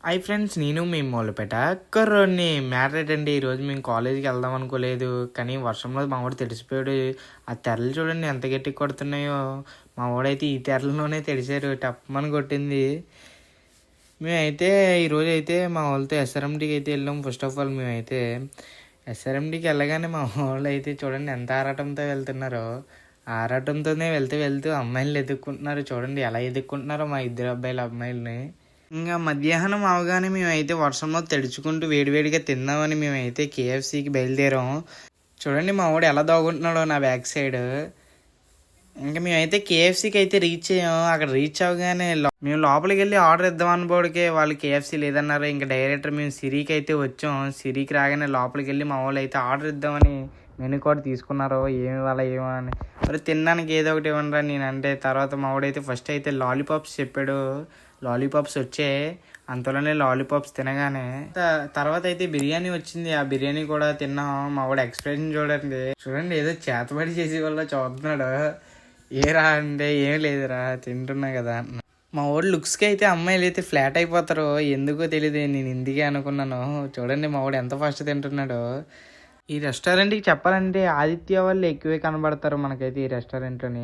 Hi friends, నేను మీ Mulapeta కుర్రోడిని. Matter ఏంటంటే ఈరోజు మేము కాలేజీకి వెళ్దాం అనుకోలేదు, కానీ వర్షంలో మా వాడు తడిసిపోయాడు. ఆ తెరలు చూడండి ఎంత గట్టిగా కొడుతున్నాయో. మా వాడైతే ఈ తెరలోనే తడిసారు, టప్పమని కొట్టింది. మేమైతే ఈరోజు అయితే మా వాళ్ళతో ఎస్ఆర్ఎండికి అయితే వెళ్ళాం. ఫస్ట్ ఆఫ్ ఆల్ మేమైతే ఎస్ఆర్ఎండికి వెళ్ళగానే మా వాళ్ళు అయితే చూడండి ఎంత ఆరాటంతో వెళ్తున్నారో. ఆరాటంతోనే వెళ్తూ అమ్మాయిలు ఎదుక్కుంటున్నారు. చూడండి ఎలా ఎదుక్కుంటున్నారో మా ఇద్దరు అమ్మాయిలని. ఇంకా మధ్యాహ్నం అవగానే మేమైతే వర్షంలో తడుచుకుంటూ వేడివేడిగా తిందామని మేమైతే కేఎఫ్సీకి బయలుదేరాం. చూడండి మా వాడు ఎలా దాగుంటున్నాడో నా బ్యాక్ సైడ్. ఇంకా మేమైతే కేఎఫ్సీకి అయితే రీచ్ అయ్యాం. అక్కడ రీచ్ అవగానే మేము లోపలికి వెళ్ళి ఆర్డర్ ఇద్దాం అనుకోడికే వాళ్ళు కేఎఫ్సీ లేదన్నారు. ఇంకా డైరెక్టర్ మేము సిరికి అయితే వచ్చాం. సిరికి రాగానే లోపలికి వెళ్ళి మా వాళ్ళు అయితే ఆర్డర్ ఇద్దామని మెనూ కార్డు తీసుకున్నారు. ఏమి ఇవ్వాలా ఏమో అని. మరి తినడానికి ఏదో ఒకటి ఇవ్వనరా నేనంటే. తర్వాత మా వాడైతే ఫస్ట్ అయితే లాలీపాప్స్ చెప్పాడు. లాలీపాప్స్ వచ్చే అంతలోనే లాలీపాప్స్ తినగానే తర్వాత అయితే బిర్యానీ వచ్చింది. ఆ బిర్యానీ కూడా తిన్నాం. మా వాడు ఎక్స్ప్రెషన్ చూడండి ఏదో చేతబడి చేసే వల్ల చూస్తున్నాడు. ఏరా అంటే ఏం లేదురా తింటున్నా కదా. మా వాడు లుక్స్కి అయితే అమ్మాయిలు అయితే ఫ్లాట్ అయిపోతారో ఎందుకో తెలియదు, నేను ఇందుకే అనుకున్నాను. చూడండి మా వాడు ఎంత ఫాస్ట్ తింటున్నాడో. ఈ రెస్టారెంట్కి చెప్పాలంటే ఆదిత్య వాళ్ళు ఎక్కువే కనబడతారు మనకైతే ఈ రెస్టారెంట్లోని.